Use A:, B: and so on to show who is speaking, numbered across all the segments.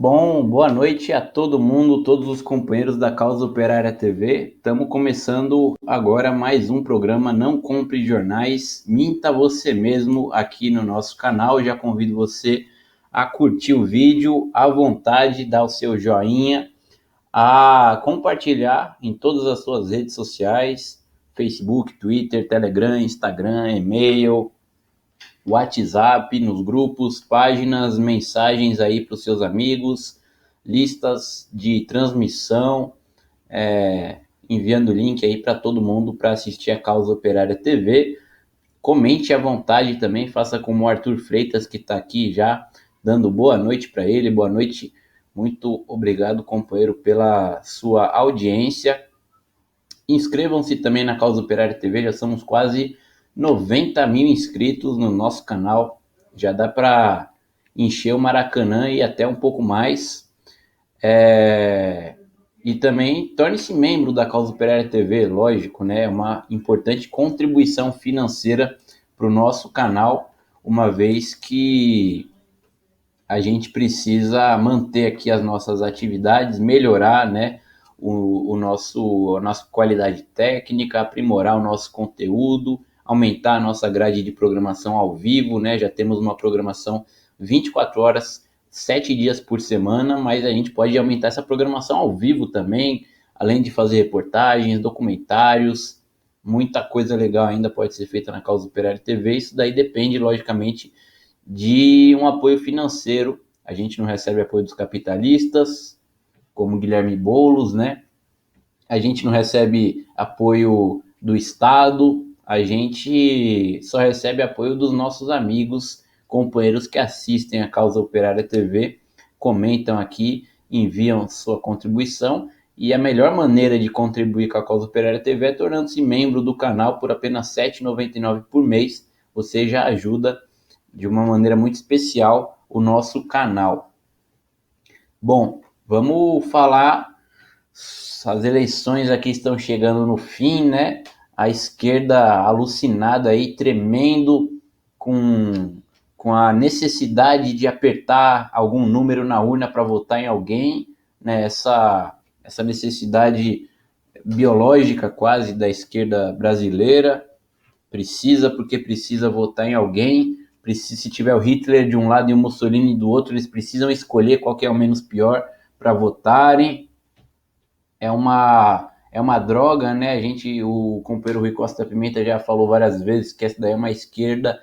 A: Bom, boa noite a todo mundo, todos os companheiros da Causa Operária TV. Estamos começando agora mais um programa Não Compre Jornais, Minta Você Mesmo aqui no nosso canal. Já convido você a curtir o vídeo, à vontade, dar o seu joinha, a compartilhar em todas as suas redes sociais, Facebook, Twitter, Telegram, Instagram, e-mail, WhatsApp, nos grupos, páginas, mensagens aí para os seus amigos, listas de transmissão, enviando link aí para todo mundo para assistir a Causa Operária TV. Comente à vontade também, faça como o Arthur Freitas, que está aqui já, dando boa noite para ele. Boa noite, muito obrigado, companheiro, pela sua audiência. Inscrevam-se também na Causa Operária TV, já somos quase 90 mil inscritos no nosso canal. Já dá para encher o Maracanã e até um pouco mais. E também torne-se membro da Causa Operária TV, lógico, né? É uma importante contribuição financeira para o nosso canal, uma vez que a gente precisa manter aqui as nossas atividades, melhorar, né, a nossa qualidade técnica, aprimorar o nosso conteúdo, aumentar a nossa grade de programação ao vivo, né? Já temos uma programação 24 horas, 7 dias por semana, mas a gente pode aumentar essa programação ao vivo também, além de fazer reportagens, documentários, muita coisa legal ainda pode ser feita na Causa Operária TV. Isso daí depende, logicamente, de um apoio financeiro. A gente não recebe apoio dos capitalistas, como Guilherme Boulos, né? A gente não recebe apoio do Estado, a gente só recebe apoio dos nossos amigos, companheiros que assistem a Causa Operária TV, comentam aqui, enviam sua contribuição. E a melhor maneira de contribuir com a Causa Operária TV é tornando-se membro do canal por apenas R$ 7,99 por mês. Você já ajuda de uma maneira muito especial o nosso canal. Bom, vamos falar. As eleições aqui estão chegando no fim, né? A esquerda alucinada aí, tremendo com a necessidade de apertar algum número na urna para votar em alguém, né? Essa necessidade biológica quase da esquerda brasileira. Precisa porque precisa votar em alguém. Precisa, se tiver o Hitler de um lado e o Mussolini do outro, eles precisam escolher qual que é o menos pior para votarem. É uma droga, né? O companheiro Rui Costa Pimenta já falou várias vezes que essa daí é uma esquerda,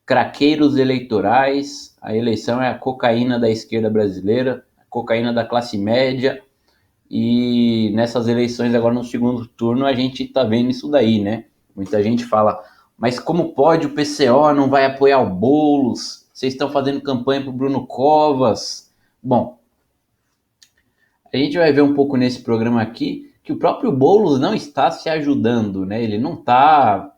A: craqueiros eleitorais. A eleição é a cocaína da esquerda brasileira, a cocaína da classe média. E nessas eleições agora no segundo turno a gente está vendo isso daí, né? Muita gente fala, mas como pode o PCO não vai apoiar o Boulos? Vocês estão fazendo campanha para o Bruno Covas? Bom, a gente vai ver um pouco nesse programa aqui que o próprio Boulos não está se ajudando, né? Ele não está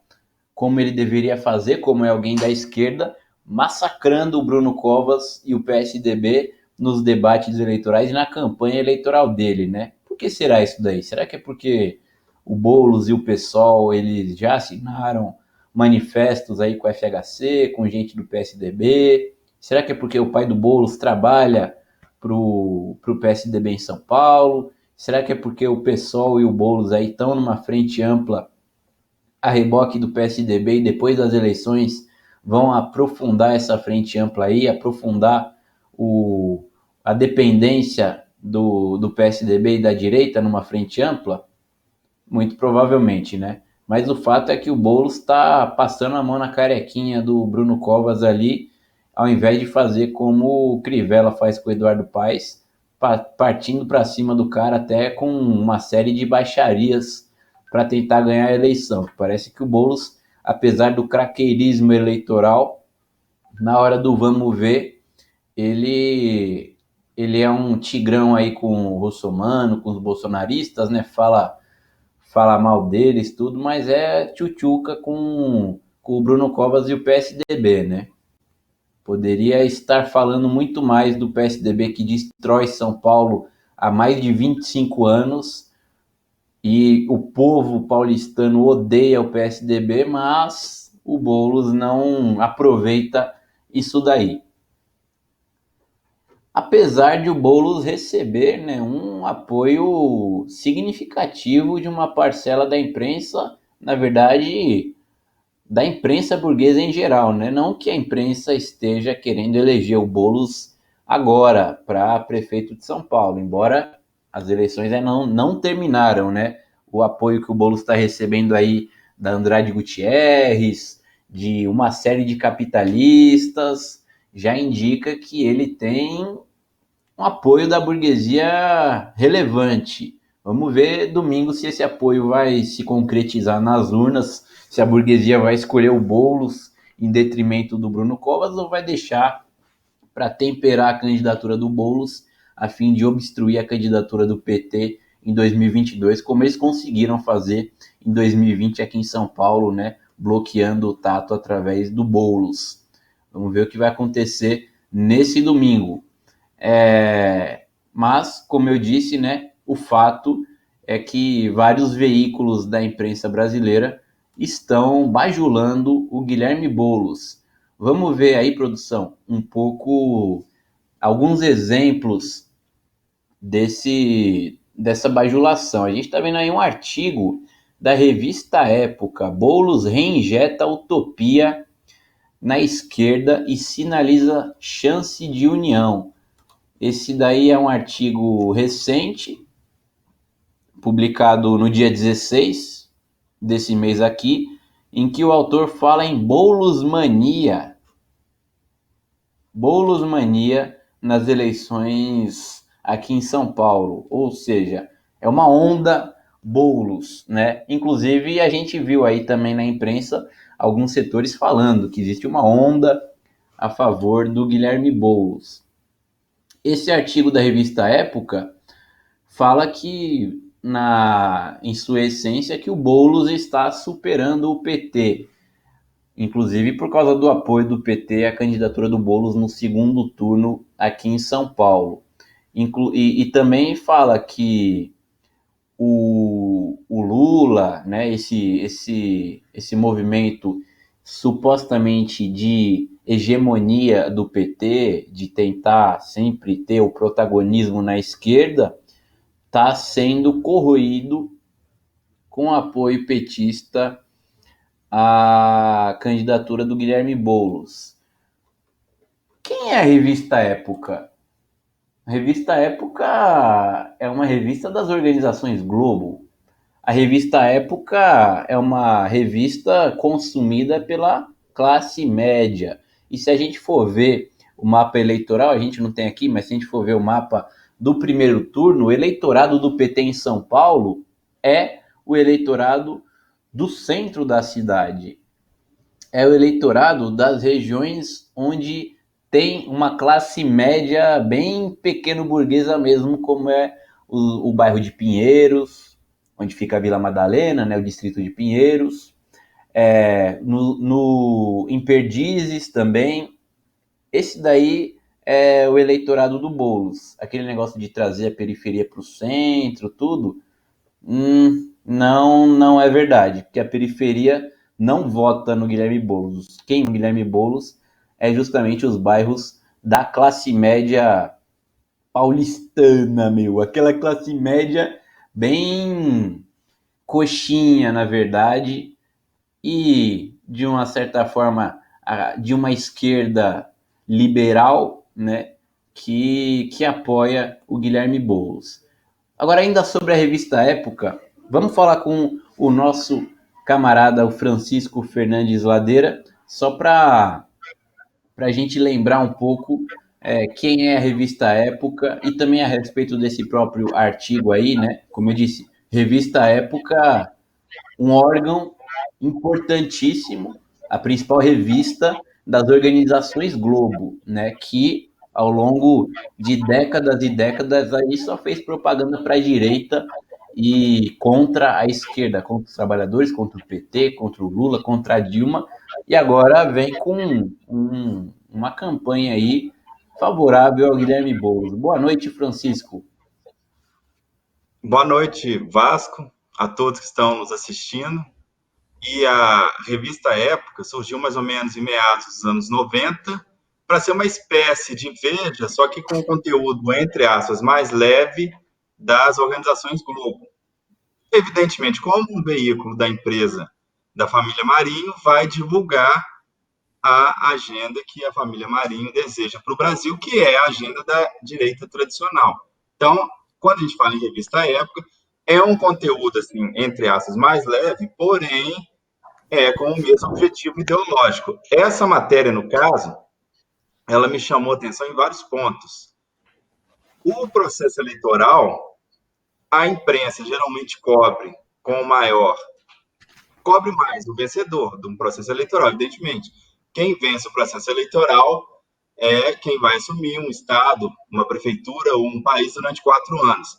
A: como ele deveria fazer, como é alguém da esquerda, massacrando o Bruno Covas e o PSDB nos debates eleitorais e na campanha eleitoral dele, né? Por que será isso daí? Será que é porque o Boulos e o PSOL eles já assinaram manifestos aí com o FHC, com gente do PSDB? Será que é porque o pai do Boulos trabalha pro PSDB em São Paulo? Será que é porque o PSOL e o Boulos aí estão numa frente ampla a reboque do PSDB e depois das eleições vão aprofundar essa frente ampla aí, aprofundar a dependência do PSDB e da direita numa frente ampla? Muito provavelmente, né? Mas o fato é que o Boulos está passando a mão na carequinha do Bruno Covas ali, ao invés de fazer como o Crivella faz com o Eduardo Paes, partindo para cima do cara até com uma série de baixarias para tentar ganhar a eleição. Parece que o Boulos, apesar do craqueirismo eleitoral, na hora do vamos ver, ele é um tigrão aí com o russomano, com os bolsonaristas, né? Fala mal deles, tudo, mas é tchutchuca com o Bruno Covas e o PSDB, né? Poderia estar falando muito mais do PSDB que destrói São Paulo há mais de 25 anos e o povo paulistano odeia o PSDB, mas o Boulos não aproveita isso daí. apesar de o Boulos receber, né, um apoio significativo de uma parcela da imprensa, na verdade, da imprensa burguesa em geral, né? Não que a imprensa esteja querendo eleger o Boulos agora para prefeito de São Paulo, embora as eleições ainda não terminaram, né? O apoio que o Boulos está recebendo aí da Andrade Gutierrez, de uma série de capitalistas, já indica que ele tem um apoio da burguesia relevante. Vamos ver domingo se esse apoio vai se concretizar nas urnas, se a burguesia vai escolher o Boulos em detrimento do Bruno Covas ou vai deixar para temperar a candidatura do Boulos a fim de obstruir a candidatura do PT em 2022, como eles conseguiram fazer em 2020 aqui em São Paulo, né, bloqueando o Tato através do Boulos. Vamos ver o que vai acontecer nesse domingo. Mas, como eu disse, né, o fato é que vários veículos da imprensa brasileira estão bajulando o Guilherme Boulos. Vamos ver aí, produção, um pouco, alguns exemplos dessa bajulação. A gente está vendo aí um artigo da revista Época. Boulos reinjeta utopia na esquerda e sinaliza chance de união. Esse daí é um artigo recente, publicado no dia 16 desse mês aqui, em que o autor fala em Boulosmania. Boulosmania nas eleições aqui em São Paulo. Ou seja, é uma onda Boulos, né? Inclusive, a gente viu aí também na imprensa alguns setores falando que existe uma onda a favor do Guilherme Boulos. Esse artigo da revista Época fala que, em sua essência, que o Boulos está superando o PT, inclusive por causa do apoio do PT à candidatura do Boulos no segundo turno aqui em São Paulo. E também fala que o Lula, né, esse movimento supostamente de hegemonia do PT, de tentar sempre ter o protagonismo na esquerda, está sendo corroído com apoio petista à candidatura do Guilherme Boulos. Quem é a revista Época? A revista Época é uma revista das organizações Globo. A revista Época é uma revista consumida pela classe média. E se a gente for ver o mapa eleitoral, a gente não tem aqui, mas se a gente for ver o mapa do primeiro turno, o eleitorado do PT em São Paulo é o eleitorado do centro da cidade. É o eleitorado das regiões onde tem uma classe média bem pequeno burguesa mesmo, como é o bairro de Pinheiros, onde fica a Vila Madalena, né, o distrito de Pinheiros, em Perdizes também. Esse daí é o eleitorado do Boulos. Aquele negócio de trazer a periferia para o centro, tudo, não é verdade, porque a periferia não vota no Guilherme Boulos. Quem no Guilherme Boulos é justamente os bairros da classe média paulistana, meu. Aquela classe média bem coxinha, na verdade, e de uma certa forma de uma esquerda liberal, né, que apoia o Guilherme Boulos. Agora, ainda sobre a revista Época, vamos falar com o nosso camarada, o Francisco Fernandes Ladeira, só para a gente lembrar um pouco quem é a revista Época e também a respeito desse próprio artigo aí, né? Como eu disse, revista Época, um órgão importantíssimo, a principal revista das organizações Globo, né? Que ao longo de décadas e décadas aí só fez propaganda para a direita e contra a esquerda, contra os trabalhadores, contra o PT, contra o Lula, contra a Dilma, e agora vem com uma campanha aí favorável ao Guilherme Boulos. Boa noite, Francisco.
B: Boa noite, Vasco, a todos que estão nos assistindo. E a revista Época surgiu mais ou menos em meados dos anos 90 para ser uma espécie de Veja, só que com conteúdo, entre aspas, mais leve das organizações Globo. Evidentemente, como um veículo da empresa da família Marinho, vai divulgar a agenda que a família Marinho deseja para o Brasil, que é a agenda da direita tradicional. Então, quando a gente fala em revista Época, é um conteúdo, assim, entre aspas, mais leve, porém, com o mesmo objetivo ideológico. Essa matéria, no caso, ela me chamou a atenção em vários pontos. O processo eleitoral, a imprensa geralmente cobre mais o vencedor de um processo eleitoral, evidentemente. Quem vence o processo eleitoral é quem vai assumir um estado, uma prefeitura ou um país durante 4 anos.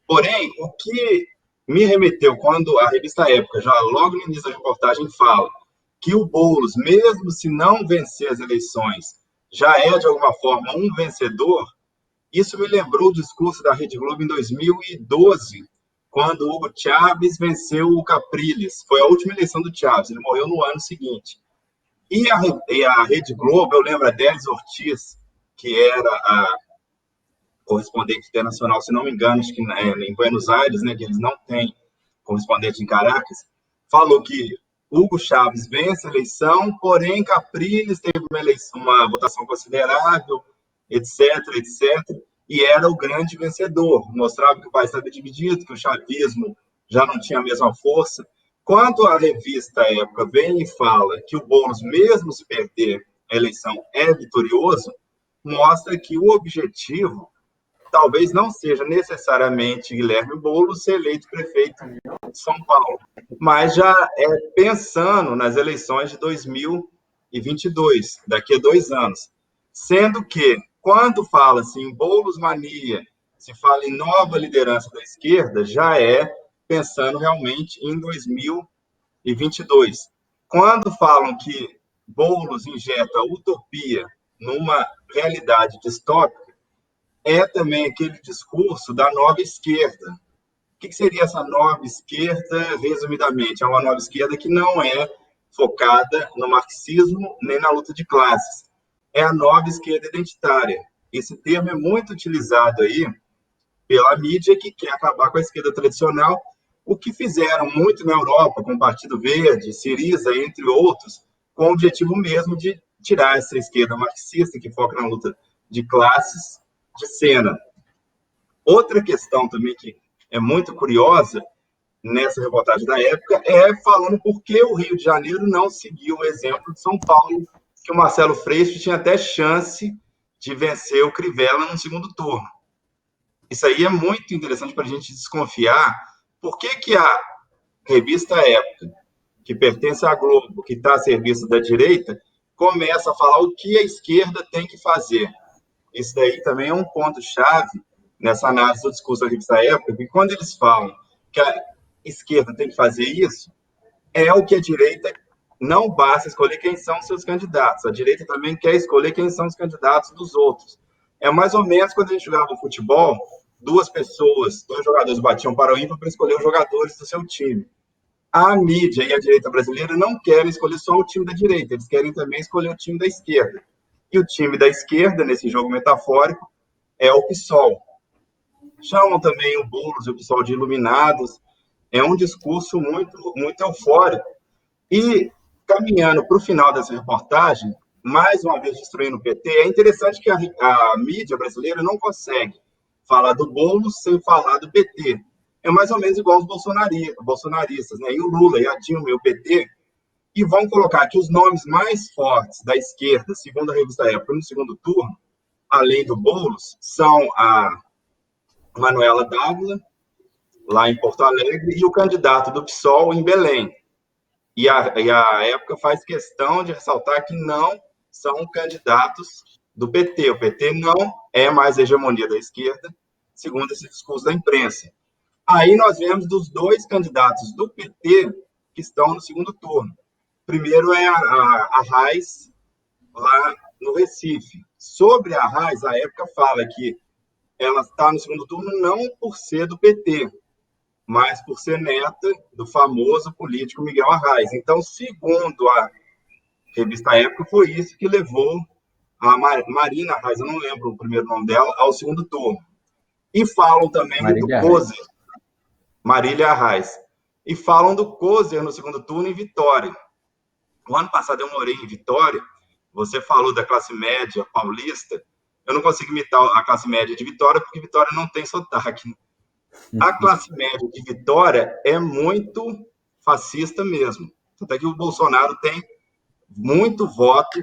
B: Porém, o que me remeteu quando a revista Época, já logo no início da reportagem, fala que o Boulos, mesmo se não vencer as eleições, já é, de alguma forma, um vencedor, isso me lembrou o discurso da Rede Globo em 2012, quando o Hugo Chávez venceu o Capriles. Foi a última eleição do Chávez, ele morreu no ano seguinte. E a Rede Globo, eu lembro a Délis Ortiz, que era a correspondente internacional, se não me engano, acho que em Buenos Aires, né, que eles não têm correspondente em Caracas, falou que Hugo Chávez vence a eleição, porém Capriles teve uma votação considerável, etc, etc, e era o grande vencedor. Mostrava que o país estava dividido, que o chavismo já não tinha a mesma força. Quando a revista Época vem e fala que o Boulos, mesmo se perder a eleição, é vitorioso, mostra que o objetivo talvez não seja necessariamente Guilherme Boulos ser eleito prefeito de São Paulo, mas já pensando nas eleições de 2022, daqui a 2 anos. Sendo que, quando fala-se em Boulos mania, se fala em nova liderança da esquerda, já é pensando realmente em 2022. Quando falam que Boulos injeta utopia numa realidade distópica, é também aquele discurso da nova esquerda. O que seria essa nova esquerda, resumidamente? É uma nova esquerda que não é focada no marxismo nem na luta de classes. É a nova esquerda identitária. Esse termo é muito utilizado aí pela mídia que quer acabar com a esquerda tradicional, o que fizeram muito na Europa, com o Partido Verde, Syriza, entre outros, com o objetivo mesmo de tirar essa esquerda marxista que foca na luta de classes de cena. Outra questão também que é muito curiosa nessa reportagem da Época é falando por que o Rio de Janeiro não seguiu o exemplo de São Paulo, que o Marcelo Freixo tinha até chance de vencer o Crivella no segundo turno. Isso aí é muito interessante para a gente desconfiar por que a revista Época, que pertence à Globo, que está a serviço da direita, começa a falar o que a esquerda tem que fazer. Isso daí também é um ponto-chave nessa análise do discurso da revista Época, porque quando eles falam que a esquerda tem que fazer isso, é o que a direita não basta escolher quem são seus candidatos. A direita também quer escolher quem são os candidatos dos outros. É mais ou menos quando a gente jogava futebol, dois jogadores batiam para o ímpar para escolher os jogadores do seu time. A mídia e a direita brasileira não querem escolher só o time da direita, eles querem também escolher o time da esquerda. E o time da esquerda, nesse jogo metafórico, é o PSOL. Chamam também o Boulos e o PSOL de iluminados. É um discurso muito, muito eufórico. E, caminhando para o final dessa reportagem, mais uma vez destruindo o PT, é interessante que a mídia brasileira não consegue falar do Boulos sem falar do PT. É mais ou menos igual os bolsonaristas, né? E o Lula, e a Dilma e o PT, e vão colocar que os nomes mais fortes da esquerda, segundo a revista Época, no segundo turno, além do Boulos, são a Manuela Dávila, lá em Porto Alegre, e o candidato do PSOL em Belém. E a Época faz questão de ressaltar que não são candidatos do PT. O PT não é mais a hegemonia da esquerda, segundo esse discurso da imprensa. Aí nós vemos dos dois candidatos do PT que estão no segundo turno. Primeiro é a Raiz, lá no Recife. Sobre a Raiz, a Época fala que ela está no segundo turno não por ser do PT, mas por ser neta do famoso político Miguel Arraes. Então, segundo a revista Época, foi isso que levou a Marina Reis, eu não lembro o primeiro nome dela, ao segundo turno. E falam também do
A: Marília
B: Kozer,
A: Reis.
B: Marília Reis. E falam do Kozer no segundo turno em Vitória. O ano passado eu morei em Vitória, você falou da classe média paulista, eu não consigo imitar a classe média de Vitória, porque Vitória não tem sotaque. A classe média de Vitória é muito fascista mesmo. Até que o Bolsonaro tem muito voto,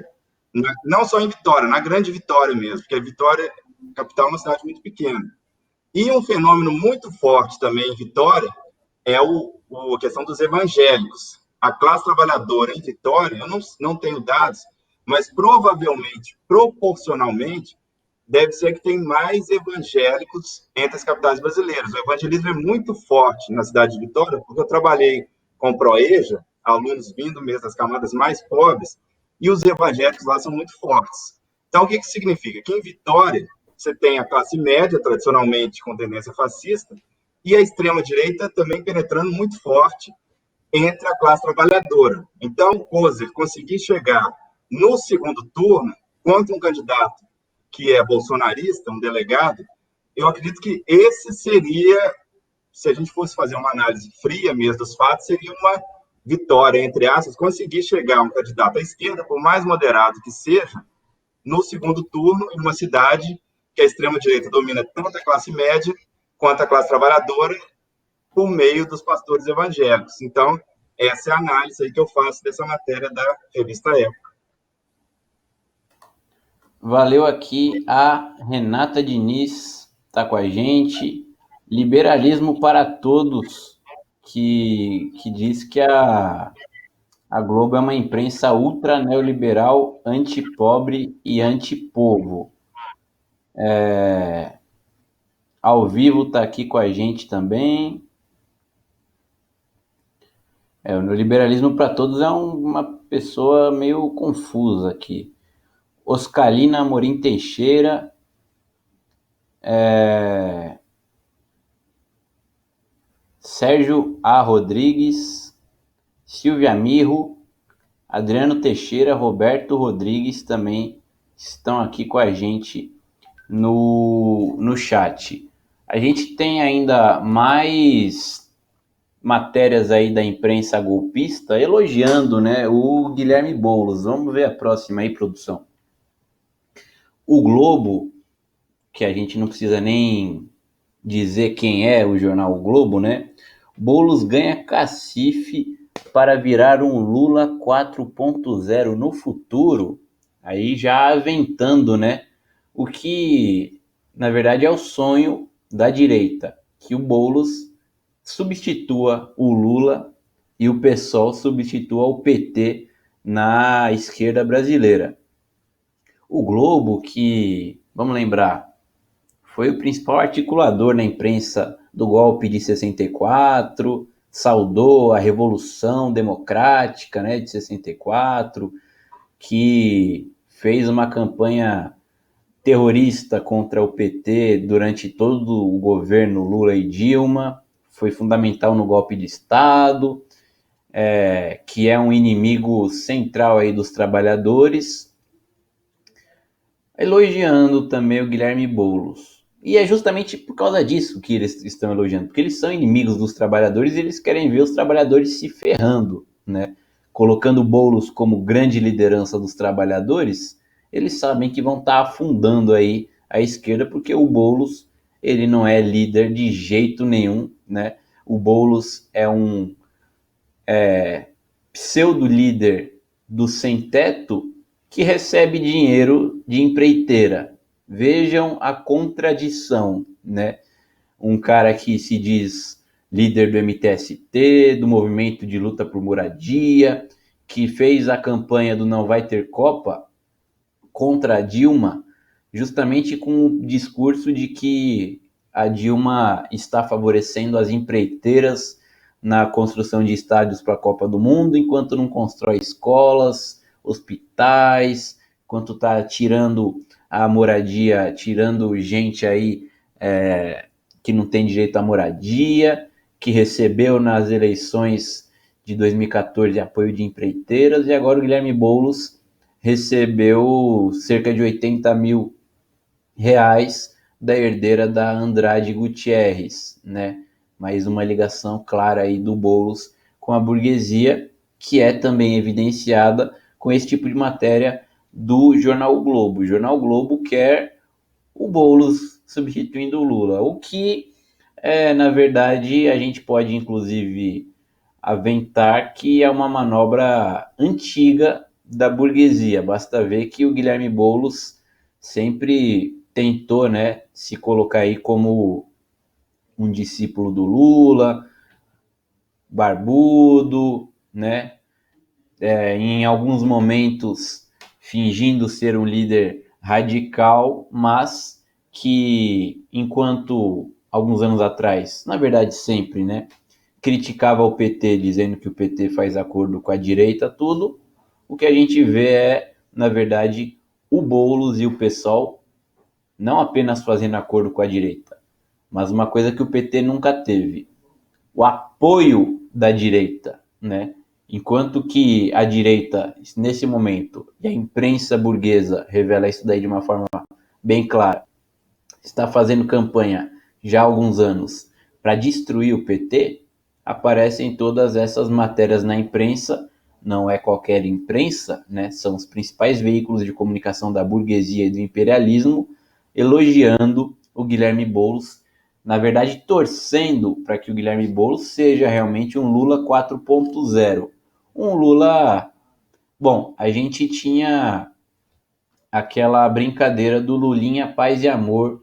B: não só em Vitória, na grande Vitória mesmo, porque a Vitória, capital, é uma cidade muito pequena. E um fenômeno muito forte também em Vitória é a questão dos evangélicos. A classe trabalhadora em Vitória, eu não tenho dados, mas provavelmente, proporcionalmente, deve ser que tem mais evangélicos entre as capitais brasileiras. O evangelismo é muito forte na cidade de Vitória, porque eu trabalhei com Proeja, alunos vindo mesmo das camadas mais pobres, e os evangélicos lá são muito fortes. Então, o que isso significa? Que em Vitória, você tem a classe média, tradicionalmente com tendência fascista, e a extrema-direita também penetrando muito forte entre a classe trabalhadora. Então, o Kozer conseguir chegar no segundo turno contra um candidato que é bolsonarista, um delegado, eu acredito que esse seria, se a gente fosse fazer uma análise fria mesmo dos fatos, seria uma vitória, entre aspas, conseguir chegar a um candidato à esquerda, por mais moderado que seja, no segundo turno, em uma cidade que a extrema-direita domina tanto a classe média quanto a classe trabalhadora, por meio dos pastores evangélicos. Então, essa é a análise aí que eu faço dessa matéria da revista Época.
A: Valeu aqui a Renata Diniz, tá com a gente. Liberalismo para Todos, que diz que a Globo é uma imprensa ultra neoliberal, antipobre e antipovo. Ao vivo tá aqui com a gente também. O neoliberalismo para todos é uma pessoa meio confusa aqui. Oscalina Amorim Teixeira, Sérgio A. Rodrigues, Silvia Mirro, Adriano Teixeira, Roberto Rodrigues também estão aqui com a gente no chat. A gente tem ainda mais matérias aí da imprensa golpista elogiando, né, o Guilherme Boulos. Vamos ver a próxima aí, produção. O Globo, que a gente não precisa nem dizer quem é o jornal o Globo, né? Boulos ganha cacife para virar um Lula 4.0 no futuro, aí já aventando, né? O que, na verdade, é o sonho da direita, que o Boulos substitua o Lula e o PSOL substitua o PT na esquerda brasileira. O Globo, que, vamos lembrar, foi o principal articulador na imprensa do golpe de 64, saudou a Revolução Democrática, né, de 64, que fez uma campanha terrorista contra o PT durante todo o governo Lula e Dilma, foi fundamental no golpe de Estado, que é um inimigo central aí dos trabalhadores, elogiando também o Guilherme Boulos. E é justamente por causa disso que eles estão elogiando, porque eles são inimigos dos trabalhadores e eles querem ver os trabalhadores se ferrando, né? Colocando Boulos como grande liderança dos trabalhadores, eles sabem que vão estar afundando aí a esquerda, porque o Boulos, ele não é líder de jeito nenhum, né? O Boulos é um pseudo-líder do sem-teto que recebe dinheiro de empreiteira. Vejam a contradição, né? Um cara que se diz líder do MTST, do movimento de luta por moradia, que fez a campanha do Não Vai Ter Copa contra a Dilma, justamente com o discurso de que a Dilma está favorecendo as empreiteiras na construção de estádios para a Copa do Mundo, enquanto não constrói escolas, hospitais, enquanto está tirando a moradia, tirando gente aí que não tem direito à moradia, que recebeu nas eleições de 2014 apoio de empreiteiras, e agora o Guilherme Boulos recebeu cerca de 80 mil reais da herdeira da Andrade Gutierrez, né? Mais uma ligação clara aí do Boulos com a burguesia, que é também evidenciada com esse tipo de matéria do Jornal o Globo. O Jornal o Globo quer o Boulos substituindo o Lula, o que, na verdade, a gente pode inclusive aventar que é uma manobra antiga da burguesia. Basta ver que o Guilherme Boulos sempre tentou, né, se colocar aí como um discípulo do Lula, barbudo, né, em alguns momentos fingindo ser um líder radical, mas que enquanto alguns anos atrás, na verdade sempre, né, criticava o PT dizendo que o PT faz acordo com a direita, tudo, o que a gente vê é, na verdade, o Boulos e o PSOL não apenas fazendo acordo com a direita, mas uma coisa que o PT nunca teve, o apoio da direita, né? Enquanto que a direita, nesse momento, e a imprensa burguesa revela isso daí de uma forma bem clara, está fazendo campanha já há alguns anos para destruir o PT, aparecem todas essas matérias na imprensa, não é qualquer imprensa, né? São os principais veículos de comunicação da burguesia e do imperialismo, elogiando o Guilherme Boulos, na verdade torcendo para que o Guilherme Boulos seja realmente um Lula 4.0. Um Lula... Bom, a gente tinha aquela brincadeira do Lulinha Paz e Amor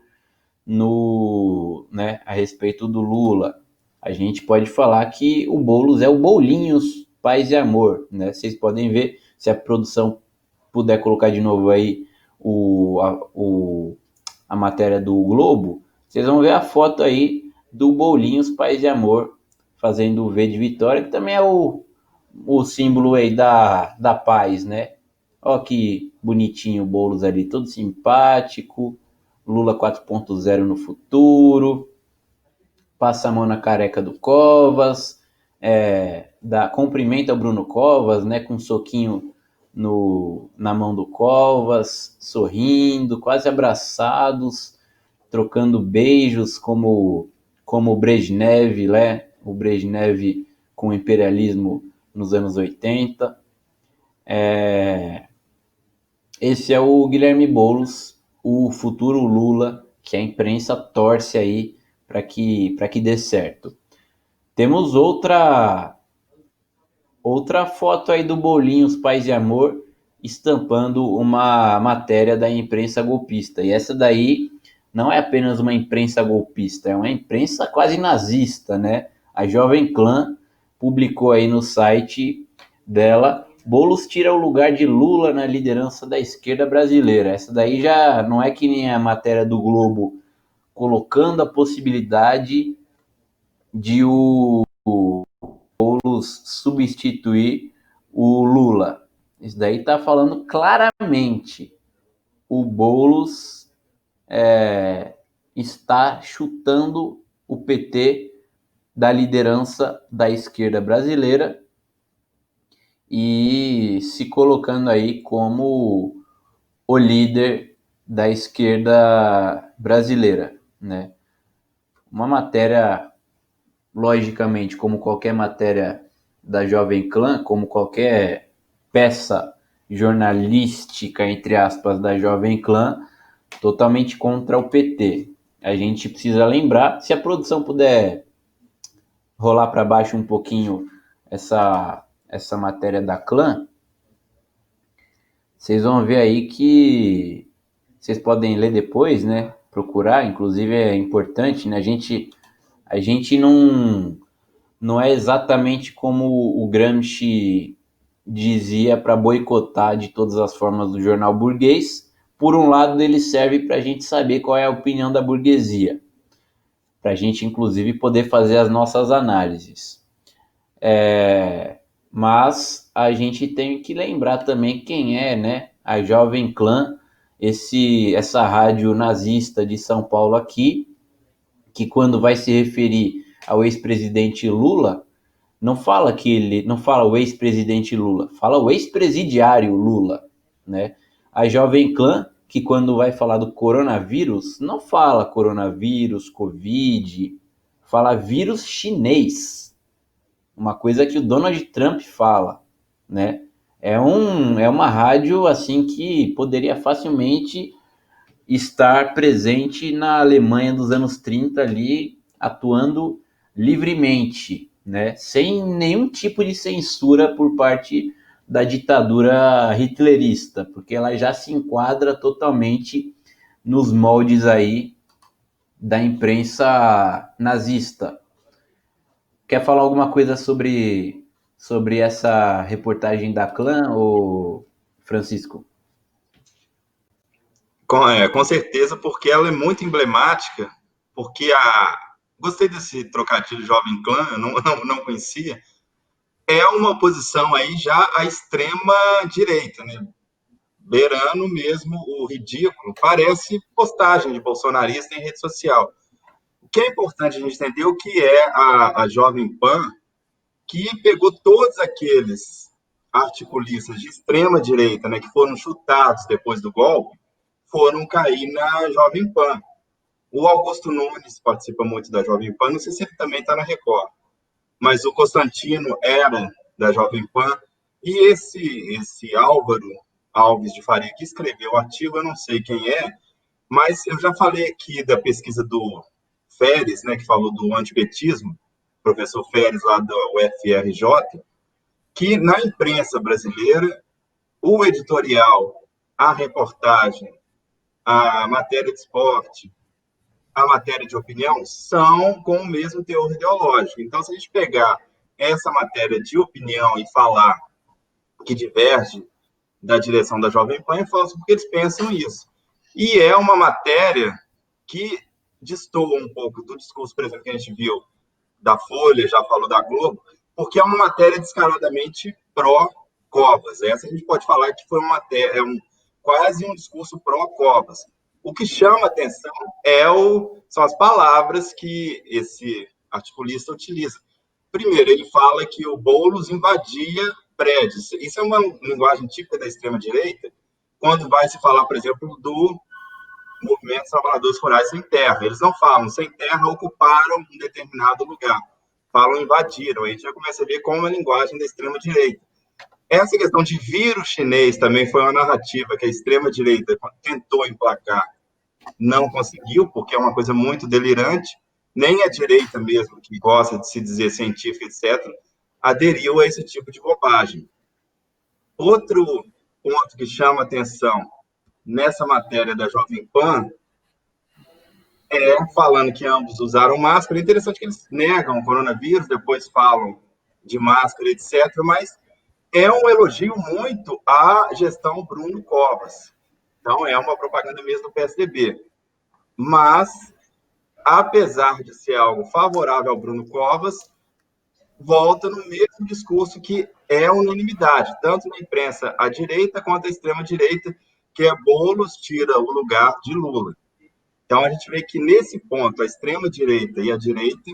A: no, né, a respeito do Lula. A gente pode falar que o Boulos é o Bolinhos Paz e Amor, né? Vocês podem ver, se a produção puder colocar de novo aí a matéria do Globo, vocês vão ver a foto aí do Bolinhos Paz e Amor fazendo o V de Vitória, que também é o símbolo aí da paz, né? Olha que bonitinho o Boulos ali, todo simpático, Lula 4.0 no futuro, passa a mão na careca do Covas, cumprimenta o Bruno Covas, né, com um soquinho na mão do Covas, sorrindo, quase abraçados, trocando beijos como o Brezhnev, né, o Brezhnev com o imperialismo nos anos 80. Esse é o Guilherme Boulos, o futuro Lula, que a imprensa torce aí para que dê certo. Temos outra foto aí do Bolinhos Paz e Amor estampando uma matéria da imprensa golpista. E essa daí não é apenas uma imprensa golpista, é uma imprensa quase nazista, né? A Jovem Clã publicou aí no site dela: Boulos tira o lugar de Lula na liderança da esquerda brasileira. Essa daí já não é que nem a matéria do Globo colocando a possibilidade de o Boulos substituir o Lula. Isso daí está falando claramente. O Boulos está chutando o PT da liderança da esquerda brasileira e se colocando aí como o líder da esquerda brasileira, né? Uma matéria, logicamente, como qualquer matéria da Jovem Clã, como qualquer peça jornalística, entre aspas, da Jovem Clã, totalmente contra o PT. A gente precisa lembrar, se a produção puder rolar para baixo um pouquinho essa matéria da Clã, vocês vão ver aí que vocês podem ler depois, né? Procurar, inclusive é importante, né? A gente não é exatamente como o Gramsci dizia para boicotar de todas as formas do jornal burguês. Por um lado, ele serve para a gente saber qual é a opinião da burguesia, para a gente, inclusive, poder fazer as nossas análises. Mas a gente tem que lembrar também quem é, né, a Jovem Clã, essa rádio nazista de São Paulo aqui, que quando vai se referir ao ex-presidente Lula, não fala o ex-presidente Lula, fala o ex-presidiário Lula. né? A Jovem Clã, que quando vai falar do coronavírus, não fala coronavírus, Covid, fala vírus chinês, uma coisa que o Donald Trump fala, né? É uma rádio assim que poderia facilmente estar presente na Alemanha dos anos 30 ali, atuando livremente, né? Sem nenhum tipo de censura por parte da ditadura hitlerista, porque ela já se enquadra totalmente nos moldes aí da imprensa nazista. Quer falar alguma coisa sobre essa reportagem da Clã, ou Francisco?
B: Com certeza, porque ela é muito emblemática, porque gostei desse trocadilho Jovem Clã, eu não conhecia, é uma oposição aí já à extrema direita, né? Beirando mesmo o ridículo, parece postagem de bolsonarista em rede social. O que é importante a gente entender o que é a Jovem Pan, que pegou todos aqueles articulistas de extrema direita, né, que foram chutados depois do golpe, foram cair na Jovem Pan. O Augusto Nunes participa muito da Jovem Pan, não sei se ele também está na Record, mas o Constantino era da Jovem Pan, e esse Álvaro Alves de Faria, que escreveu o artigo, eu não sei quem é, mas eu já falei aqui da pesquisa do Feres, né, que falou do antipetismo, professor Feres, lá do UFRJ, que na imprensa brasileira, o editorial, a reportagem, a matéria de esporte, a matéria de opinião são com o mesmo teor ideológico. Então, se a gente pegar essa matéria de opinião e falar que diverge da direção da Jovem Pan, é falso porque eles pensam isso. E é uma matéria que destoa um pouco do discurso, por exemplo, que a gente viu da Folha, já falou da Globo, porque é uma matéria descaradamente pró-Covas. Essa a gente pode falar que foi uma matéria, quase um discurso pró-Covas. O que chama atenção são as palavras que esse articulista utiliza. Primeiro, ele fala que o Boulos invadia prédios. Isso é uma linguagem típica da extrema-direita, quando vai se falar, por exemplo, do movimento Trabalhadores Rurais Sem Terra. Eles não falam sem terra, ocuparam um determinado lugar. Falam invadiram. A gente já começa a ver como a linguagem da extrema-direita. Essa questão de vírus chinês também foi uma narrativa que a extrema-direita tentou emplacar. Não conseguiu, porque é uma coisa muito delirante. Nem a direita mesmo, que gosta de se dizer científica, etc., aderiu a esse tipo de bobagem. Outro ponto que chama atenção nessa matéria da Jovem Pan falando que ambos usaram máscara. É interessante que eles negam o coronavírus, depois falam de máscara, etc., mas é um elogio muito à gestão Bruno Covas. Então, é uma propaganda mesmo do PSDB. Mas, apesar de ser algo favorável ao Bruno Covas, volta no mesmo discurso que é unanimidade, tanto na imprensa à direita quanto à extrema-direita, que é Boulos tira o lugar de Lula. Então, a gente vê que, nesse ponto, a extrema-direita e a direita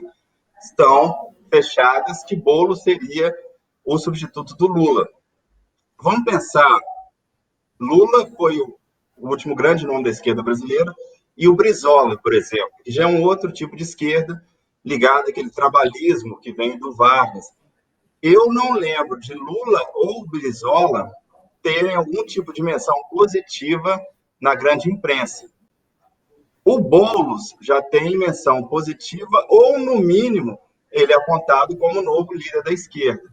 B: estão fechadas, que Boulos seria o substituto do Lula. Vamos pensar, Lula foi o último grande nome da esquerda brasileira, e o Brizola, por exemplo, que já é um outro tipo de esquerda, ligado àquele trabalhismo que vem do Vargas. Eu não lembro de Lula ou Brizola terem algum tipo de menção positiva na grande imprensa. O Boulos já tem menção positiva, ou, no mínimo, ele é apontado como novo líder da esquerda.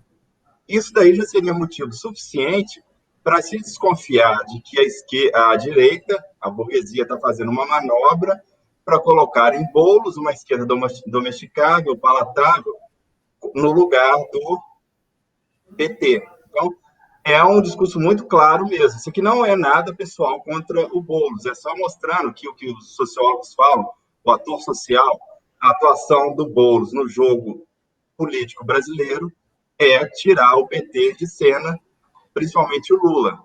B: Isso daí já seria motivo suficiente para se desconfiar de que a direita, a burguesia, está fazendo uma manobra para colocar em Boulos uma esquerda domesticável, palatável, no lugar do PT. Então, é um discurso muito claro mesmo. Isso aqui não é nada pessoal contra o Boulos, é só mostrando que o que os sociólogos falam, o ator social, a atuação do Boulos no jogo político brasileiro é tirar o PT de cena, principalmente o Lula.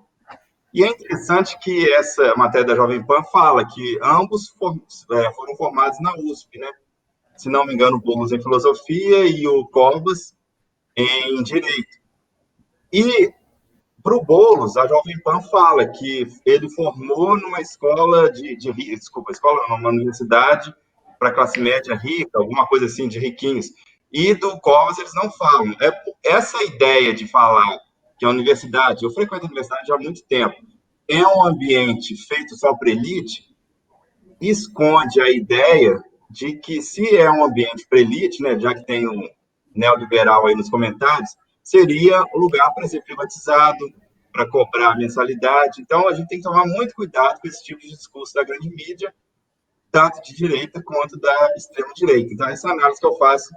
B: E é interessante que essa matéria da Jovem Pan fala que ambos foram formados na USP, né? Se não me engano, o Boulos em filosofia e o Covas em direito. E Para o Boulos, a Jovem Pan fala que ele formou numa escola desculpa, escola não, uma universidade para classe média rica, alguma coisa assim, de riquinhos. E do Covas eles não falam. Essa ideia de falar que a universidade, eu frequento a universidade há muito tempo, é um ambiente feito só para elite, esconde a ideia de que se é um ambiente para elite, né, já que tem um neoliberal aí nos comentários, seria o lugar para ser privatizado, para cobrar mensalidade. Então, a gente tem que tomar muito cuidado com esse tipo de discurso da grande mídia, tanto de direita quanto da extrema-direita. Então, essa análise que eu faço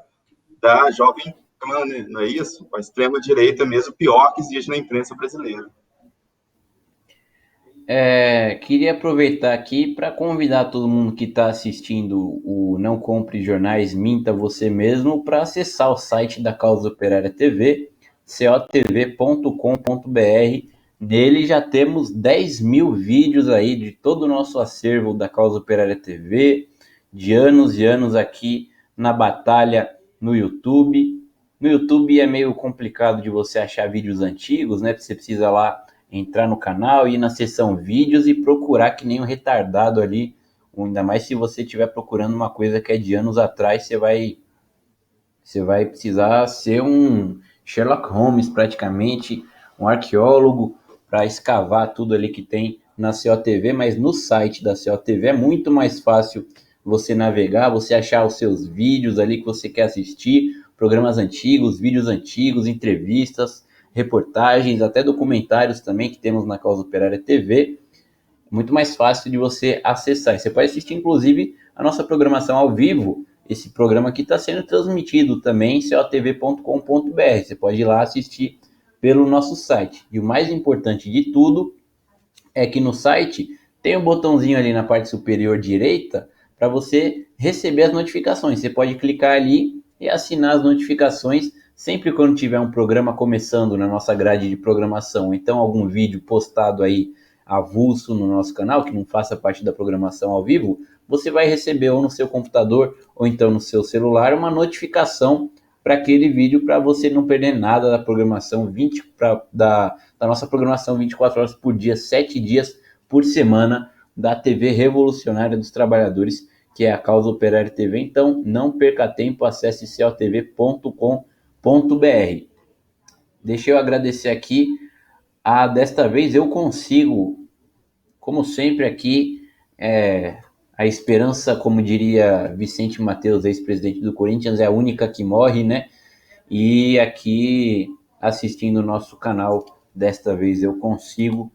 B: da Jovem Pan, né, não é isso? A extrema-direita mesmo, pior que existe na imprensa brasileira.
A: Queria aproveitar aqui para convidar todo mundo que está assistindo o Não Compre Jornais, Minta Você Mesmo, para acessar o site da Causa Operária TV, cotv.com.br. Nele já temos 10 mil vídeos aí de todo o nosso acervo da Causa Operária TV, de anos e anos aqui na batalha no YouTube. No YouTube é meio complicado de você achar vídeos antigos, né? Você precisa lá entrar no canal, ir na seção vídeos e procurar que nem um retardado ali. Ainda mais se você estiver procurando uma coisa que é de anos atrás, você vai precisar ser um Sherlock Holmes praticamente, um arqueólogo para escavar tudo ali que tem na COTV, mas no site da COTV é muito mais fácil você navegar, você achar os seus vídeos ali que você quer assistir, programas antigos, vídeos antigos, entrevistas, reportagens, até documentários também que temos na Causa Operária TV. Muito mais fácil de você acessar. Você pode assistir, inclusive, a nossa programação ao vivo. Esse programa aqui está sendo transmitido também em cotv.com.br. Você pode ir lá assistir pelo nosso site. E o mais importante de tudo é que no site tem um botãozinho ali na parte superior direita para você receber as notificações. Você pode clicar ali e assinar as notificações sempre quando tiver um programa começando na nossa grade de programação, então algum vídeo postado aí avulso no nosso canal, que não faça parte da programação ao vivo, você vai receber ou no seu computador ou então no seu celular uma notificação para aquele vídeo, para você não perder nada da programação da nossa programação 24 horas por dia, 7 dias por semana da TV Revolucionária dos Trabalhadores, que é a Causa Operária TV. Então não perca tempo, acesse cotv.com.br. Deixa eu agradecer aqui. Desta vez eu consigo, como sempre aqui, a esperança, como diria Vicente Mateus, ex-presidente do Corinthians, é a única que morre, né? E aqui, assistindo o nosso canal, desta vez eu consigo.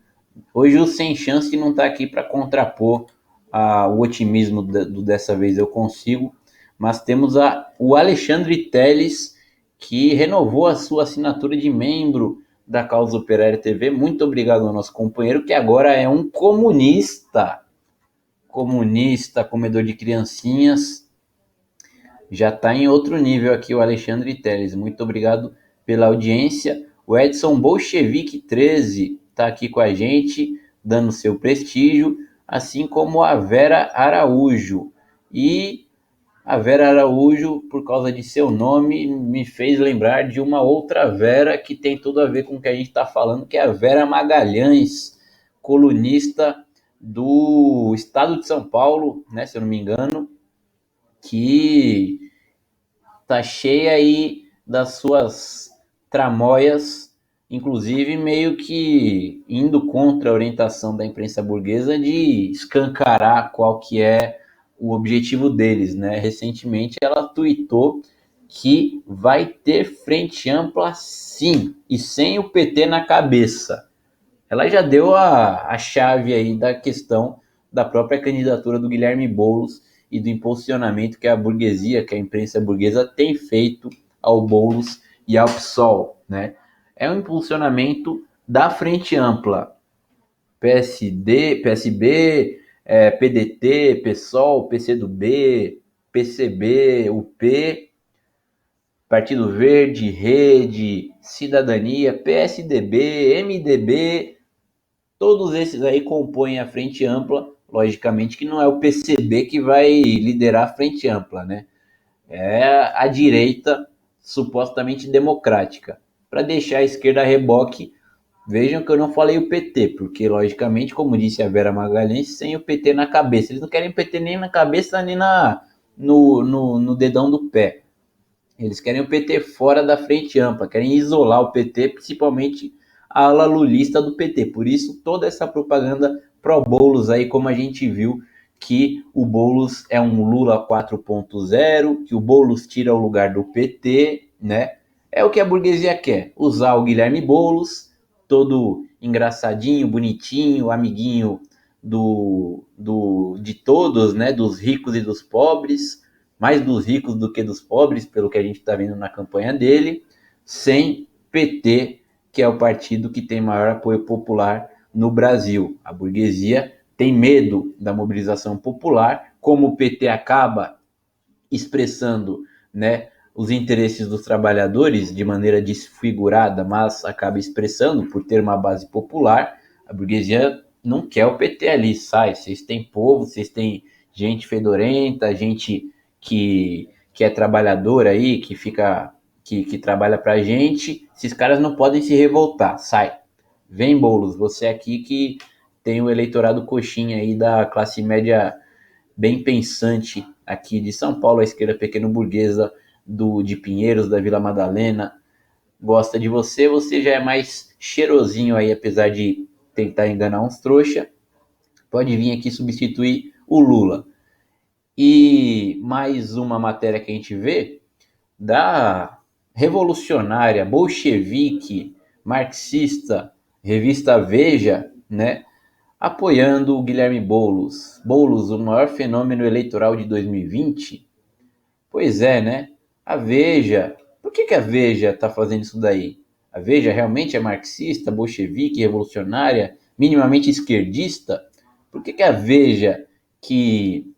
A: Hoje o Sem Chance não está aqui para contrapor o otimismo dessa vez eu consigo, mas temos o Alexandre Teles, que renovou a sua assinatura de membro da Causa Operária TV. Muito obrigado ao nosso companheiro, que agora é um comunista, comedor de criancinhas. Já está em outro nível aqui o Alexandre Teles. Muito obrigado pela audiência. O Edson Bolchevique 13 está aqui com a gente, dando seu prestígio, assim como a Vera Araújo. E a Vera Araújo, por causa de seu nome, me fez lembrar de uma outra Vera que tem tudo a ver com o que a gente está falando, que é a Vera Magalhães, colunista do Estado de São Paulo, né, se eu não me engano, que tá cheia aí das suas tramóias, inclusive meio que indo contra a orientação da imprensa burguesa de escancarar qual que é o objetivo deles, né? Recentemente ela tuitou que vai ter frente ampla sim, e sem o PT na cabeça. Ela já deu a chave aí da questão da própria candidatura do Guilherme Boulos e do impulsionamento que a burguesia, que a imprensa burguesa tem feito ao Boulos e ao PSOL, né? É um impulsionamento da frente ampla, PSD, PSB, PDT, PSOL, PCdoB, PCB, UP, Partido Verde, Rede, Cidadania, PSDB, MDB, todos esses aí compõem a frente ampla, logicamente que não é o PCB que vai liderar a frente ampla, né? É a direita supostamente democrática, para deixar a esquerda a reboque Vejam que eu não falei o PT, porque, logicamente, como disse a Vera Magalhães, sem o PT na cabeça. Eles não querem PT nem na cabeça, nem no dedão do pé. Eles querem o PT fora da frente ampla, querem isolar o PT, principalmente a ala lulista do PT. Por isso, toda essa propaganda pró-Boulos aí, como a gente viu, que o Boulos é um Lula 4.0, que o Boulos tira o lugar do PT, né? É o que a burguesia quer, usar o Guilherme Boulos, todo engraçadinho, bonitinho, amiguinho de todos, né? Dos ricos e dos pobres, mais dos ricos do que dos pobres, pelo que a gente está vendo na campanha dele, sem PT, que é o partido que tem maior apoio popular no Brasil. A burguesia tem medo da mobilização popular, como o PT acaba expressando, né, os interesses dos trabalhadores de maneira desfigurada, mas acaba expressando por ter uma base popular. A burguesia não quer o PT ali, sai, vocês têm povo, vocês têm gente fedorenta, gente que é trabalhador aí, que trabalha pra gente, esses caras não podem se revoltar, sai. Vem, Boulos, você aqui que tem o eleitorado coxinha aí da classe média bem pensante aqui de São Paulo, a esquerda pequeno-burguesa de Pinheiros, da Vila Madalena, gosta de você, você já é mais cheirosinho aí, apesar de tentar enganar uns trouxa, pode vir aqui substituir o Lula. E mais uma matéria que a gente vê da revolucionária, bolchevique, marxista, revista Veja, né? Apoiando o Guilherme Boulos. Boulos, o maior fenômeno eleitoral de 2020? Pois é, né? A Veja. Por que a Veja está fazendo isso daí? A Veja realmente é marxista, bolchevique, revolucionária, minimamente esquerdista? Por que a Veja, que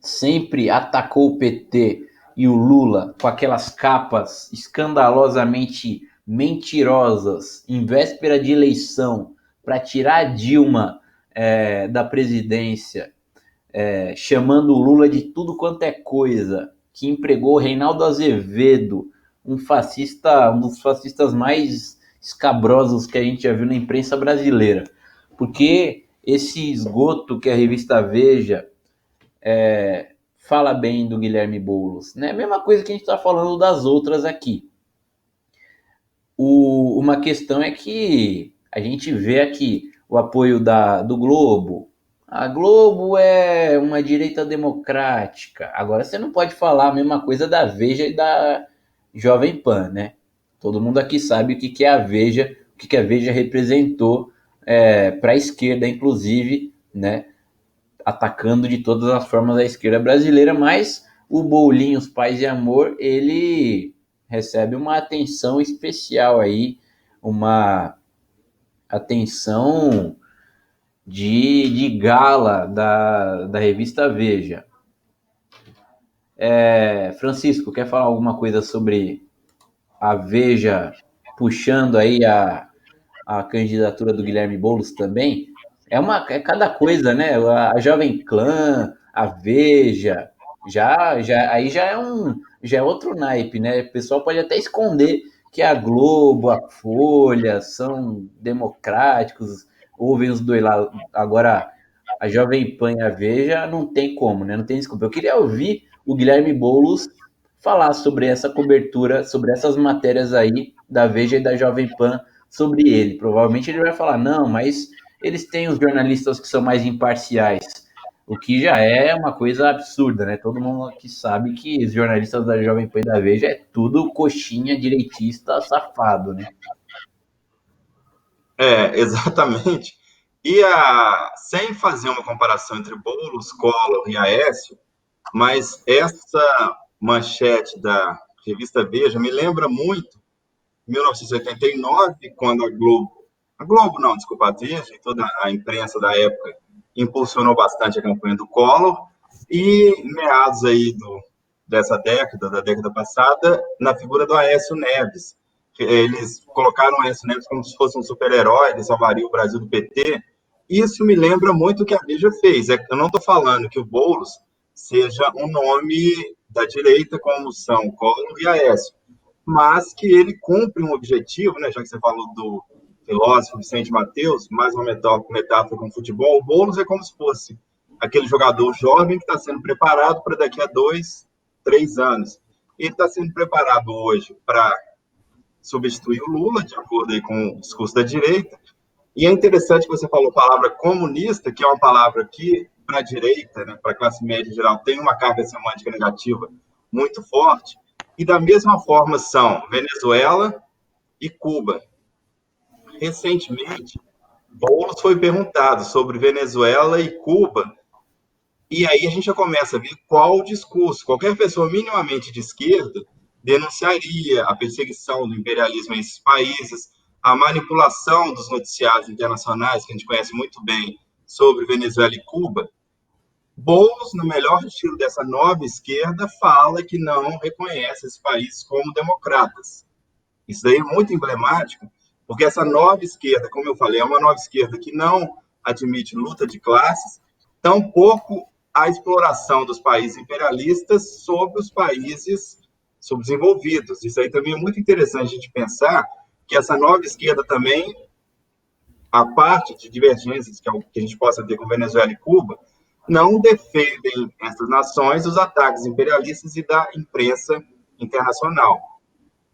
A: sempre atacou o PT e o Lula com aquelas capas escandalosamente mentirosas em véspera de eleição para tirar a Dilma da presidência, chamando o Lula de tudo quanto é coisa, que empregou o Reinaldo Azevedo, um dos fascistas mais escabrosos que a gente já viu na imprensa brasileira. Porque esse esgoto que a revista Veja fala bem do Guilherme Boulos, né? Mesma coisa que a gente está falando das outras aqui. Uma questão é que a gente vê aqui o apoio do Globo. A Globo é uma direita democrática. Agora você não pode falar a mesma coisa da Veja e da Jovem Pan, né? Todo mundo aqui sabe o que é a Veja, o que a Veja representou para a esquerda, inclusive, né? Atacando de todas as formas a esquerda brasileira, mas o Bolinhos Paz e Amor, ele recebe uma atenção especial aí, uma atenção de gala da revista Veja. Francisco, quer falar alguma coisa sobre a Veja puxando aí a candidatura do Guilherme Boulos também? É cada coisa, né? A Jovem Clã, a Veja, aí já é outro naipe, né? O pessoal pode até esconder que a Globo, a Folha são democráticos, ouvem os dois lados. Agora, a Jovem Pan e a Veja não tem como, né? Não tem desculpa. Eu queria ouvir o Guilherme Boulos falar sobre essa cobertura, sobre essas matérias aí da Veja e da Jovem Pan sobre ele. Provavelmente ele vai falar, não, mas eles têm os jornalistas que são mais imparciais, o que já é uma coisa absurda, né? Todo mundo aqui sabe que os jornalistas da Jovem Pan e da Veja é tudo coxinha, direitista, safado, né?
B: Exatamente. Sem fazer uma comparação entre Boulos, Collor e Aécio, mas essa manchete da revista Veja me lembra muito 1989, quando a Globo não, desculpa, a Veja e toda a imprensa da época impulsionou bastante a campanha do Collor, e meados aí dessa década, da década passada, na figura do Aécio Neves. Eles colocaram o Aécio Neves como se fosse um super-herói, ele salvaria o Brasil do PT. Isso me lembra muito o que a Veja fez. Eu não estou falando que o Boulos seja um nome da direita, como são Collor e Aécio, mas que ele cumpre um objetivo, né, já que você falou filósofo Vicente Mateus, mais uma metáfora com o futebol, o Boulos é como se fosse aquele jogador jovem que está sendo preparado para daqui a 2, 3 anos. Ele está sendo preparado hoje para substituir o Lula, de acordo aí com o discurso da direita. E é interessante que você falou a palavra comunista, que é uma palavra que, para a direita, né, para a classe média em geral, tem uma carga semântica negativa muito forte. E da mesma forma são Venezuela e Cuba. Recentemente, Boulos foi perguntado sobre Venezuela e Cuba, e aí a gente já começa a ver qual o discurso. Qualquer pessoa minimamente de esquerda denunciaria a perseguição do imperialismo em esses países, a manipulação dos noticiários internacionais, que a gente conhece muito bem, sobre Venezuela e Cuba. Boulos, no melhor estilo dessa nova esquerda, fala que não reconhece esses países como democratas. Isso daí é muito emblemático, porque essa nova esquerda, como eu falei, é uma nova esquerda que não admite luta de classes, tampouco a exploração dos países imperialistas sobre os países subdesenvolvidos. Isso aí também é muito interessante a gente pensar que essa nova esquerda também, a parte de divergências que a gente possa ter com Venezuela e Cuba, não defendem essas nações dos ataques imperialistas e da imprensa internacional.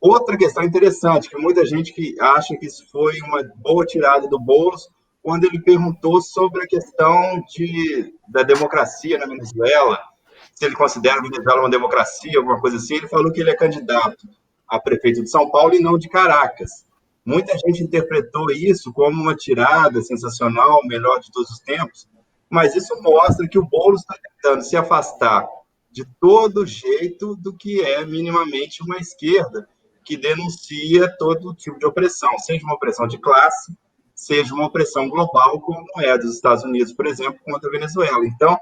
B: Outra questão interessante, que muita gente que acha que isso foi uma boa tirada do Boulos, quando ele perguntou sobre a questão da democracia na Venezuela, se ele considera a Venezuela uma democracia, alguma coisa assim, ele falou que ele é candidato a prefeito de São Paulo e não de Caracas. Muita gente interpretou isso como uma tirada sensacional, melhor de todos os tempos, mas isso mostra que o Boulos está tentando se afastar de todo jeito do que é minimamente uma esquerda que denuncia todo tipo de opressão, seja uma opressão de classe, seja uma opressão global, como é a dos Estados Unidos, por exemplo, contra a Venezuela. Então,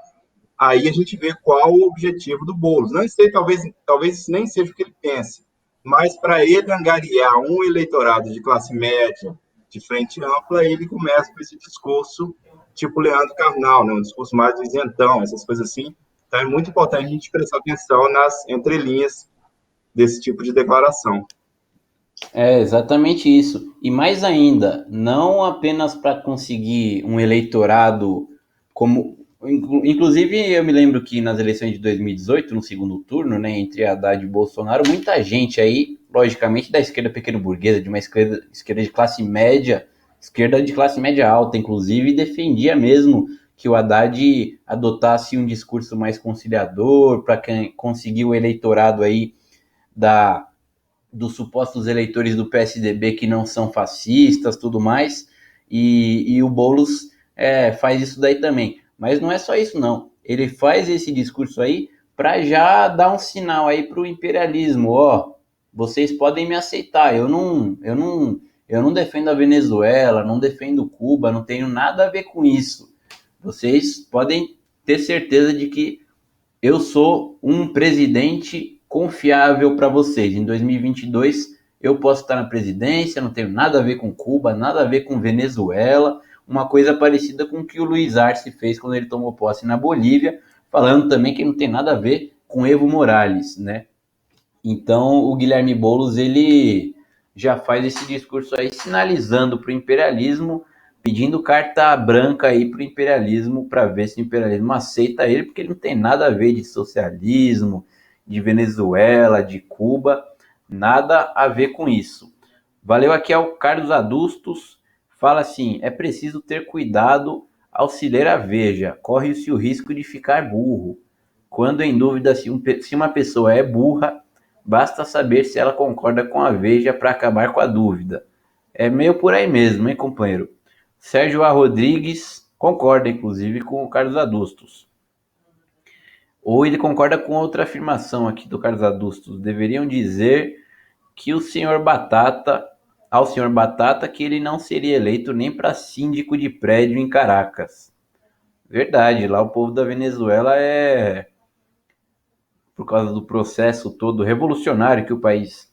B: aí a gente vê qual o objetivo do Boulos. Não sei, talvez nem seja o que ele pense, mas para ele angariar um eleitorado de classe média, de frente ampla, ele começa com esse discurso tipo Leandro Carnal, né? Um discurso mais isentão, essas coisas assim. Então é muito importante a gente prestar atenção nas entrelinhas desse tipo de declaração.
A: É exatamente isso. E mais ainda, não apenas para conseguir um eleitorado como. Inclusive, eu me lembro que nas eleições de 2018, no segundo turno, né, entre Haddad e Bolsonaro, muita gente aí, logicamente, da esquerda pequeno-burguesa, de uma esquerda de classe média, esquerda de classe média alta, inclusive, defendia mesmo que o Haddad adotasse um discurso mais conciliador para conseguir o eleitorado aí da dos supostos eleitores do PSDB que não são fascistas, tudo mais, e o Boulos faz isso daí também. Mas não é só isso, não. Ele faz esse discurso aí para já dar um sinal aí para o imperialismo, ó, vocês podem me aceitar, eu não defendo a Venezuela, não defendo Cuba, não tenho nada a ver com isso. Vocês podem ter certeza de que eu sou um presidente confiável para vocês. Em 2022, eu posso estar na presidência, não tenho nada a ver com Cuba, nada a ver com Venezuela, uma coisa parecida com o que o Luiz Arce fez quando ele tomou posse na Bolívia, falando também que não tem nada a ver com Evo Morales, né? Então, o Guilherme Boulos, ele já faz esse discurso aí sinalizando para o imperialismo, pedindo carta branca aí para o imperialismo, para ver se o imperialismo aceita ele, porque ele não tem nada a ver de socialismo, de Venezuela, de Cuba, nada a ver com isso. Valeu aqui ao Carlos Adustos, fala assim, é preciso ter cuidado ao se ler a Veja, corre-se o risco de ficar burro. Quando em dúvida se uma pessoa é burra, basta saber se ela concorda com a Veja para acabar com a dúvida. É meio por aí mesmo, hein, companheiro? Sérgio A. Rodrigues concorda, inclusive, com o Carlos Adustos. Ou ele concorda com outra afirmação aqui do Carlos Adustos. Deveriam dizer que ao senhor Batata, que ele não seria eleito nem para síndico de prédio em Caracas. Verdade, lá o povo da Venezuela por causa do processo todo revolucionário que o país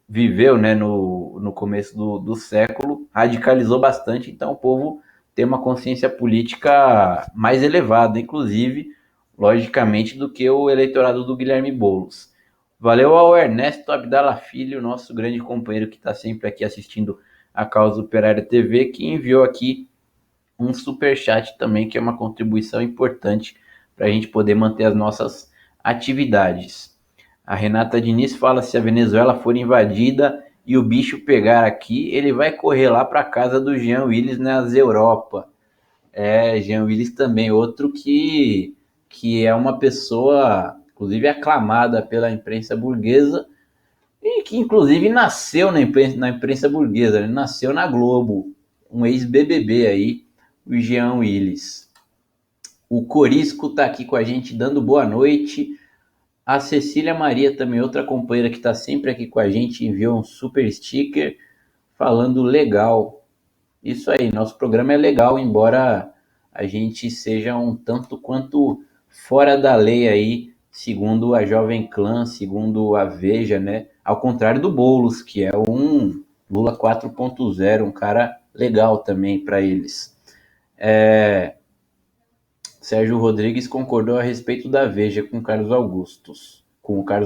A: viveu, né, no começo do século, radicalizou bastante, então o povo tem uma consciência política mais elevada, inclusive, logicamente, do que o eleitorado do Guilherme Boulos. Valeu ao Ernesto Abdala Filho, nosso grande companheiro que está sempre aqui assistindo a Causa Operária TV, que enviou aqui um superchat também, que é uma contribuição importante para a gente poder manter as nossas atividades. A Renata Diniz fala: se a Venezuela for invadida e o bicho pegar aqui, ele vai correr lá para a casa do Jean Willis nas Europa. Jean Willis também, outro que é uma pessoa, inclusive, aclamada pela imprensa burguesa, e que, inclusive, nasceu na imprensa burguesa, ele nasceu na Globo, um ex-BBB aí, o Jean Willis. O Corisco está aqui com a gente, dando boa noite. A Cecília Maria, também outra companheira que está sempre aqui com a gente, enviou um super sticker falando legal. Isso aí, nosso programa é legal, embora a gente seja um tanto quanto fora da lei aí, segundo a Jovem Clã, segundo a Veja, né? Ao contrário do Boulos, que é um Lula 4.0, um cara legal também para eles. Sérgio Rodrigues concordou a respeito da Veja com o Carlos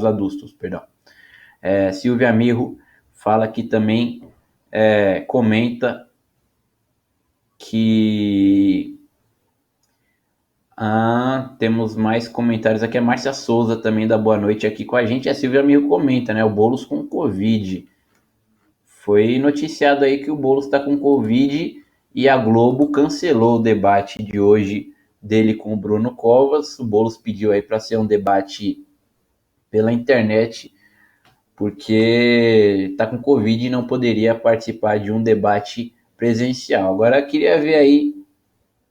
A: Adustos, perdão. Silvia Mirro fala que também comenta que temos mais comentários aqui. A Márcia Souza também dá boa noite aqui com a gente. A Silvia Mirro comenta, né? O Boulos com Covid. Foi noticiado aí que o Boulos está com Covid e a Globo cancelou o debate de hoje dele com o Bruno Covas. O Boulos pediu aí para ser um debate pela internet, porque está com Covid e não poderia participar de um debate presencial. Agora, queria ver aí,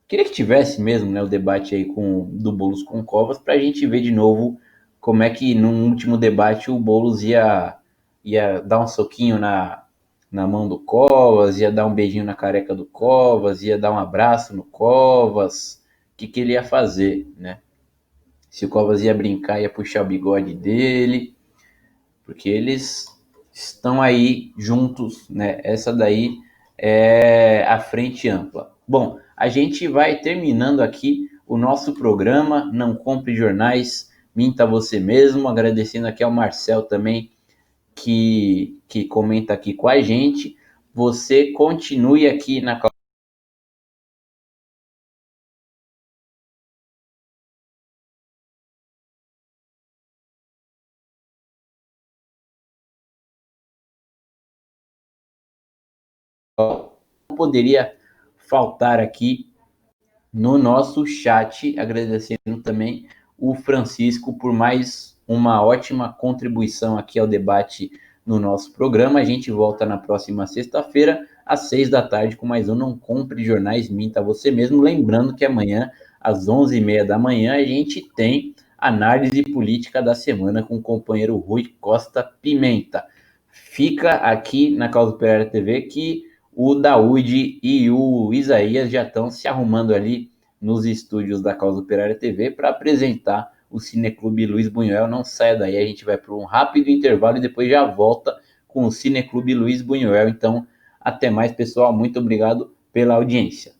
A: queria que tivesse mesmo, né, o debate aí do Boulos com Covas, para a gente ver de novo como é que no último debate o Boulos ia dar um soquinho na mão do Covas, ia dar um beijinho na careca do Covas, ia dar um abraço no Covas, o que ele ia fazer, né? Se o Covas ia brincar, ia puxar o bigode dele, porque eles estão aí juntos, né? Essa daí é a frente ampla. Bom, a gente vai terminando aqui o nosso programa. Não compre jornais, minta você mesmo. Agradecendo aqui ao Marcel também, que comenta aqui com a gente. Você continue aqui na não poderia faltar aqui no nosso chat, agradecendo também o Francisco por mais uma ótima contribuição aqui ao debate no nosso programa. A gente volta na próxima sexta-feira, às 6 da tarde, com mais um Não Compre Jornais, Minta Você Mesmo. Lembrando que amanhã, às 11h30 da manhã, a gente tem análise política da semana com o companheiro Rui Costa Pimenta. Fica aqui na Causa Operária TV que o Daúde e o Isaías já estão se arrumando ali nos estúdios da Causa Operária TV para apresentar o Cineclube Luiz Buñuel. Não saia daí, a gente vai para um rápido intervalo e depois já volta com o Cineclube Luiz Buñuel. Então, até mais, pessoal. Muito obrigado pela audiência.